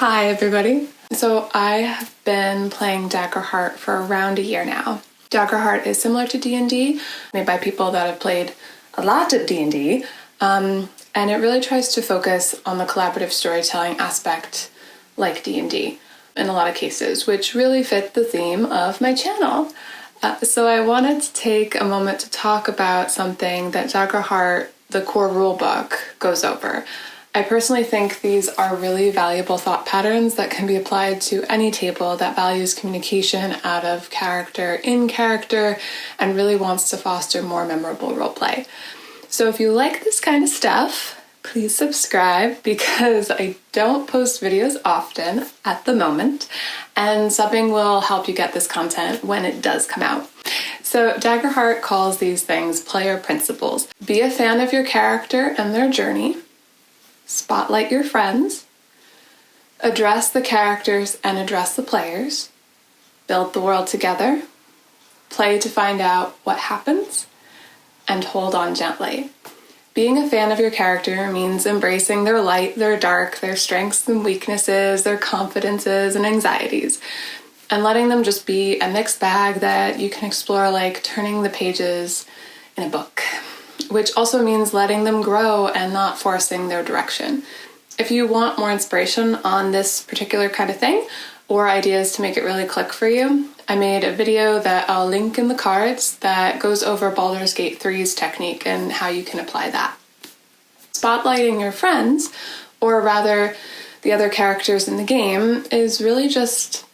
Hi everybody. So I have been playing Daggerheart for around a year now. Daggerheart is similar to D&D, made by people that have played a lot of D&D, and it really tries to focus on the collaborative storytelling aspect like D&D in a lot of cases, which really fit the theme of my channel. So I wanted to take a moment to talk about something that Daggerheart, the core rulebook, goes over. I personally think these are really valuable thought patterns that can be applied to any table that values communication out of character, in character, and really wants to foster more memorable roleplay. So if you like this kind of stuff, please subscribe because I don't post videos often at the moment, and subbing will help you get this content when it does come out. So Daggerheart calls these things player principles. Be a fan of your character and their journey. Spotlight your friends, address the characters and address the players, build the world together, play to find out what happens, and hold on gently. Being a fan of your character means embracing their light, their dark, their strengths and weaknesses, their confidences and anxieties, and letting them just be a mixed bag that you can explore like turning the pages in a book. Which also means letting them grow and not forcing their direction. If you want more inspiration on this particular kind of thing, or ideas to make it really click for you, I made a video that I'll link in the cards that goes over Baldur's Gate 3's technique and how you can apply that. Spotlighting your friends, or rather the other characters in the game, is really just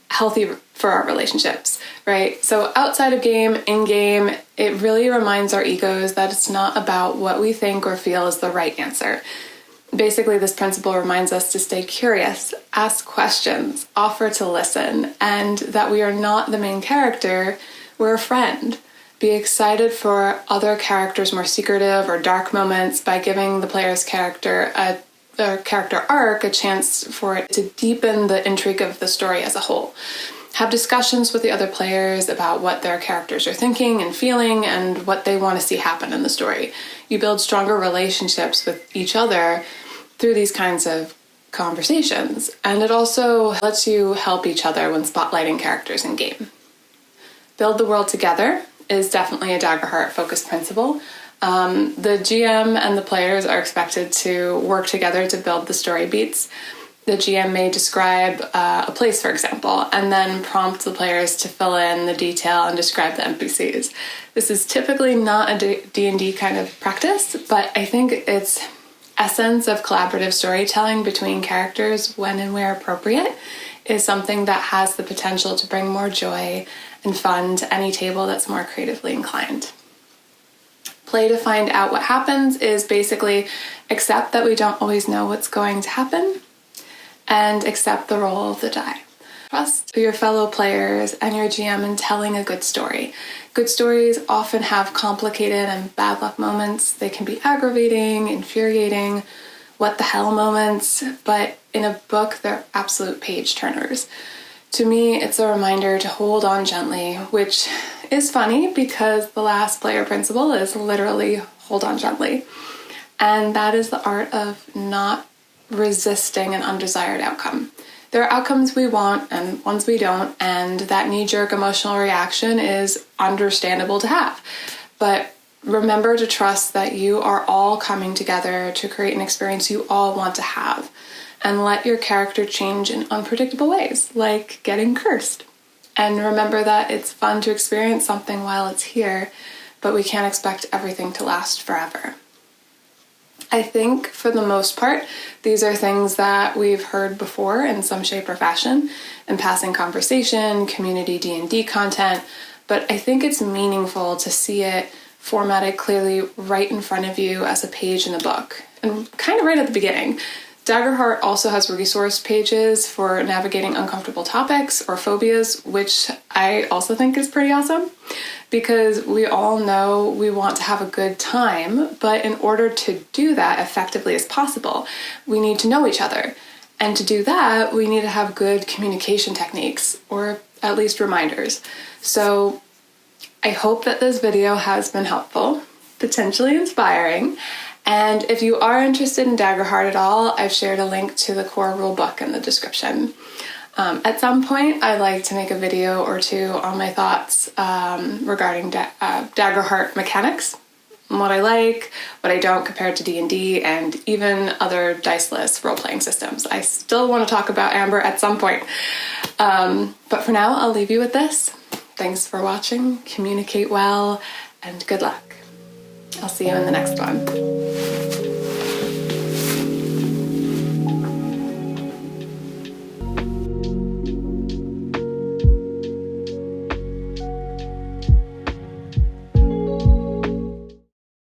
healthy for our relationships, right? So outside of game, in game, it really reminds our egos that it's not about what we think or feel is the right answer. Basically, this principle reminds us to stay curious, ask questions, offer to listen, and that we are not the main character, we're a friend. Be excited for other characters' more secretive or dark moments by giving the player's character their character arc a chance for it to deepen the intrigue of the story as a whole. Have discussions with the other players about what their characters are thinking and feeling and what they want to see happen in the story. You build stronger relationships with each other through these kinds of conversations, and it also lets you help each other when spotlighting characters in game. Build the world together is definitely a Daggerheart focused principle. The GM and the players are expected to work together to build the story beats. The GM may describe a place, for example, and then prompt the players to fill in the detail and describe the NPCs. This is typically not a D&D kind of practice, but I think its essence of collaborative storytelling between characters when and where appropriate is something that has the potential to bring more joy and fun to any table that's more creatively inclined. Play to find out what happens is basically accept that we don't always know what's going to happen and accept the roll of the die. Trust your fellow players and your GM in telling a good story. Good stories often have complicated and bad luck moments. They can be aggravating, infuriating, what the hell moments, but in a book, they're absolute page turners. To me, it's a reminder to hold on gently, which is funny because the last player principle is literally hold on gently. And that is the art of not resisting an undesired outcome. There are outcomes we want and ones we don't, and that knee-jerk emotional reaction is understandable to have. But remember to trust that you are all coming together to create an experience you all want to have. And let your character change in unpredictable ways, like getting cursed. And remember that it's fun to experience something while it's here, but we can't expect everything to last forever. I think, for the most part, these are things that we've heard before in some shape or fashion, in passing conversation, community D&D content, but I think it's meaningful to see it formatted clearly right in front of you as a page in a book, and kind of right at the beginning. Daggerheart also has resource pages for navigating uncomfortable topics or phobias, which I also think is pretty awesome because we all know we want to have a good time, but in order to do that effectively as possible, we need to know each other. And to do that, we need to have good communication techniques, or at least reminders. So I hope that this video has been helpful, potentially inspiring, And if you are interested in Daggerheart at all, I've shared a link to the core rulebook in the description. At some point, I'd like to make a video or two on my thoughts regarding Daggerheart mechanics, what I like, what I don't compared to D&D, and even other diceless role-playing systems. I still want to talk about Amber at some point. But for now, I'll leave you with this. Thanks for watching, communicate well, and good luck. I'll see you in the next one.